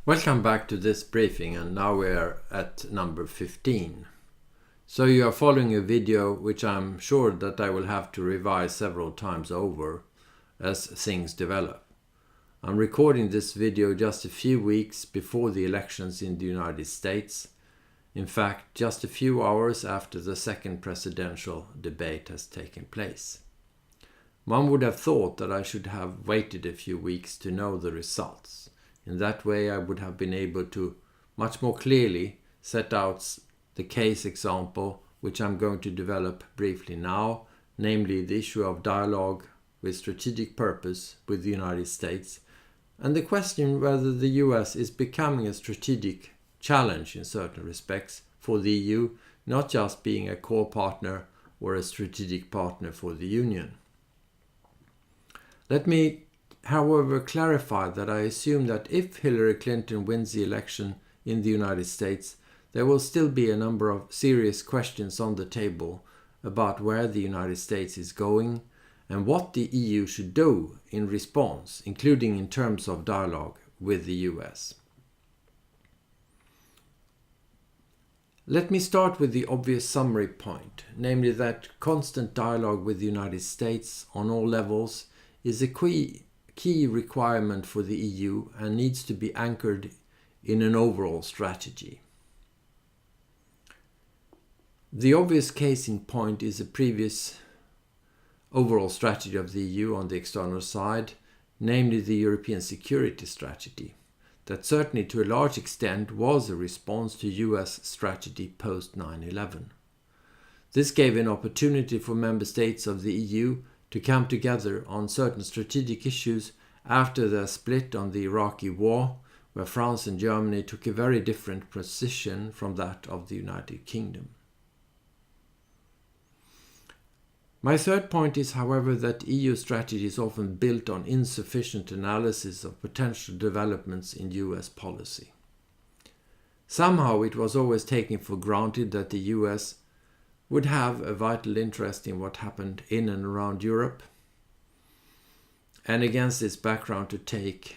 Welcome back to this briefing, and now we are at number 15. So you are following a video which I'm sure that I will have to revise several times over as things develop. I'm recording this video just a few weeks before the elections in the United States. In fact, just a few hours after the second presidential debate has taken place. One would have thought that I should have waited a few weeks to know the results. In that way, I would have been able to much more clearly set out the case example which I'm going to develop briefly now, namely the issue of dialogue with strategic purpose with the United States, and the question whether the US is becoming a strategic challenge in certain respects for the EU, not just being a core partner or a strategic partner for the Union. Let me however clarify that I assume that if Hillary Clinton wins the election in the United States, there will still be a number of serious questions on the table about where the United States is going and what the EU should do in response, including in terms of dialogue with the US. Let me start with the obvious summary point, namely that constant dialogue with the United States on all levels is a key requirement for the EU and needs to be anchored in an overall strategy. The obvious case in point is the previous overall strategy of the EU on the external side, namely the European security strategy, that certainly to a large extent was a response to US strategy post 9/11. This gave an opportunity for member states of the EU to come together on certain strategic issues after the split on the Iraqi war, where France and Germany took a very different position from that of the United Kingdom. My third point is, however, that EU strategy is often built on insufficient analysis of potential developments in US policy. Somehow it was always taken for granted that the US would have a vital interest in what happened in and around Europe, and against this background to take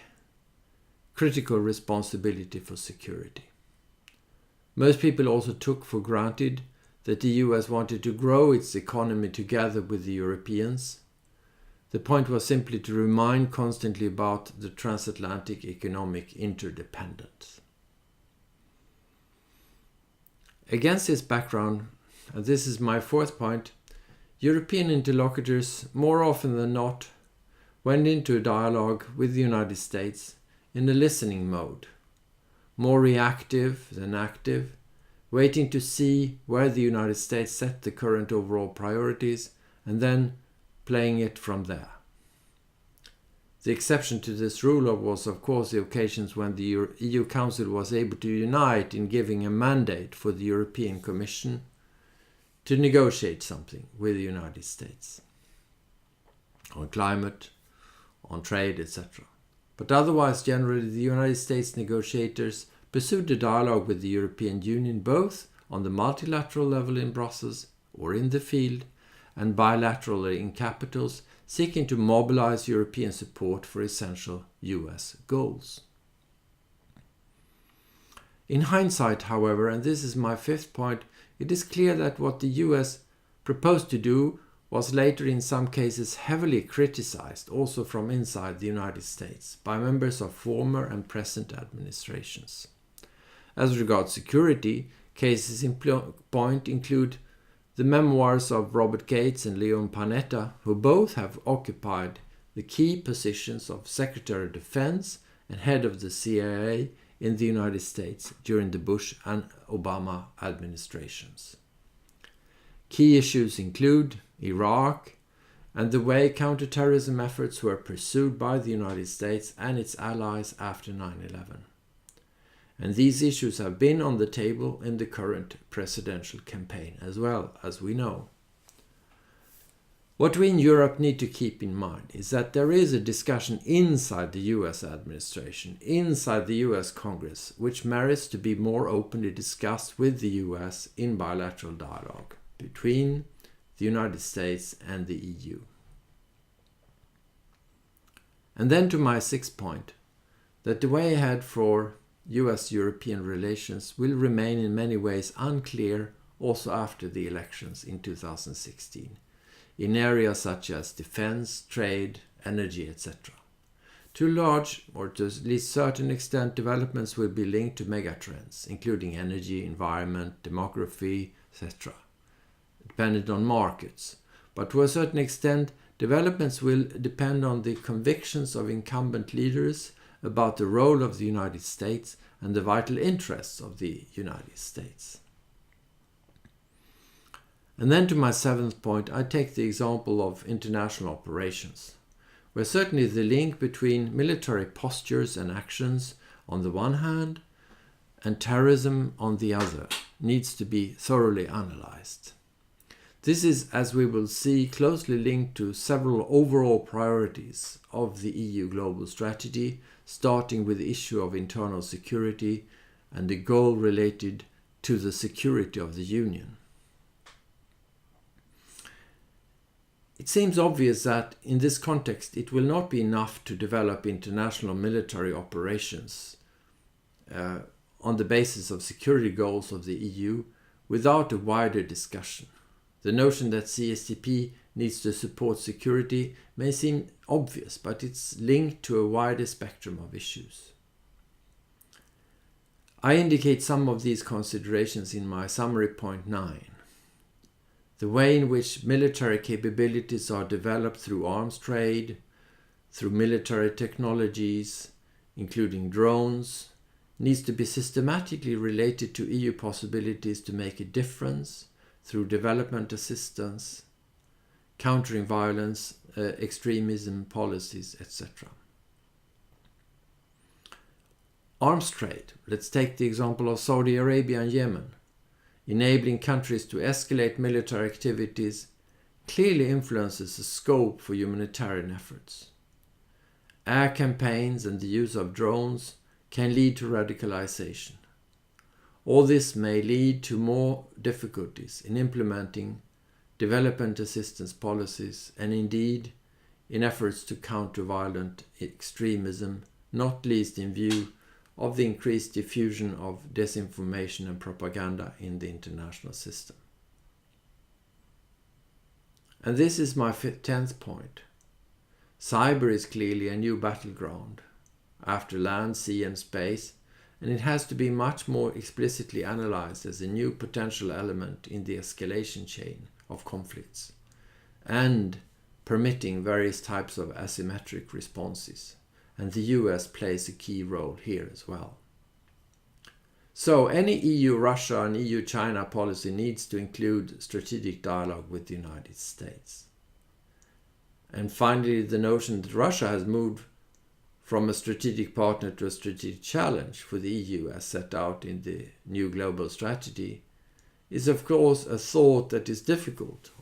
critical responsibility for security. Most people also took for granted that the US wanted to grow its economy together with the Europeans. The point was simply to remind constantly about the transatlantic economic interdependence. Against this background, and this is my fourth point, European interlocutors more often than not went into a dialogue with the United States in a listening mode, more reactive than active, waiting to see where the United States set the current overall priorities and then playing it from there. The exception to this rule was of course the occasions when the EU Council was able to unite in giving a mandate for the European Commission to negotiate something with the United States on climate, on trade, etc. But otherwise, generally, the United States negotiators pursued a dialogue with the European Union both on the multilateral level in Brussels or in the field and bilaterally in capitals, seeking to mobilize European support for essential US goals. In hindsight, however, and this is my fifth point, it is clear that what the US proposed to do was later in some cases heavily criticized, also from inside the United States, by members of former and present administrations. As regards security, cases in point include the memoirs of Robert Gates and Leon Panetta, who both have occupied the key positions of Secretary of Defense and head of the CIA in the United States during the Bush and Obama administrations. Key issues include Iraq and the way counterterrorism efforts were pursued by the United States and its allies after 9/11. And these issues have been on the table in the current presidential campaign as well, as we know. What we in Europe need to keep in mind is that there is a discussion inside the US administration, inside the US Congress, which merits to be more openly discussed with the US in bilateral dialogue between the United States and the EU. And then to my sixth point, that the way ahead for US-European relations will remain in many ways unclear also after the elections in 2016, in areas such as defense, trade, energy, etc. To large, or to at least certain extent, developments will be linked to megatrends, including energy, environment, demography, etc., dependent on markets. But to a certain extent, developments will depend on the convictions of incumbent leaders about the role of the United States and the vital interests of the United States. And then to my seventh point, I take the example of international operations, where certainly the link between military postures and actions on the one hand and terrorism on the other needs to be thoroughly analyzed. This is, as we will see, closely linked to several overall priorities of the EU global strategy, starting with the issue of internal security and the goal related to the security of the Union. It seems obvious that in this context it will not be enough to develop international military operations on the basis of security goals of the EU without a wider discussion. The notion that CSDP needs to support security may seem obvious, but it's linked to a wider spectrum of issues. I indicate some of these considerations in my summary point 9. The way in which military capabilities are developed through arms trade, through military technologies, including drones, needs to be systematically related to EU possibilities to make a difference through development assistance, countering violence, extremism policies, etc. Arms trade. Let's take the example of Saudi Arabia and Yemen. Enabling countries to escalate military activities clearly influences the scope for humanitarian efforts. Air campaigns and the use of drones can lead to radicalization. All this may lead to more difficulties in implementing development assistance policies and indeed in efforts to counter violent extremism, not least in view of the increased diffusion of disinformation and propaganda in the international system. And this is my 10th point. Cyber is clearly a new battleground after land, sea and space, and it has to be much more explicitly analyzed as a new potential element in the escalation chain of conflicts and permitting various types of asymmetric responses. And the US plays a key role here as well. So any EU-Russia and EU-China policy needs to include strategic dialogue with the United States. And finally, the notion that Russia has moved from a strategic partner to a strategic challenge for the EU as set out in the new global strategy is of course a thought that is difficult,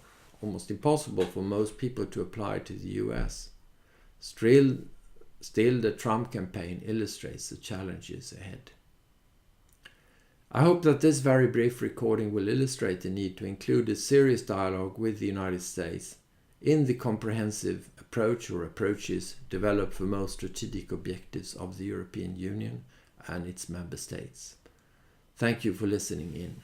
almost impossible for most people to apply to the US. Still, the Trump campaign illustrates the challenges ahead. I hope that this very brief recording will illustrate the need to include a serious dialogue with the United States in the comprehensive approach or approaches developed for most strategic objectives of the European Union and its member states. Thank you for listening in.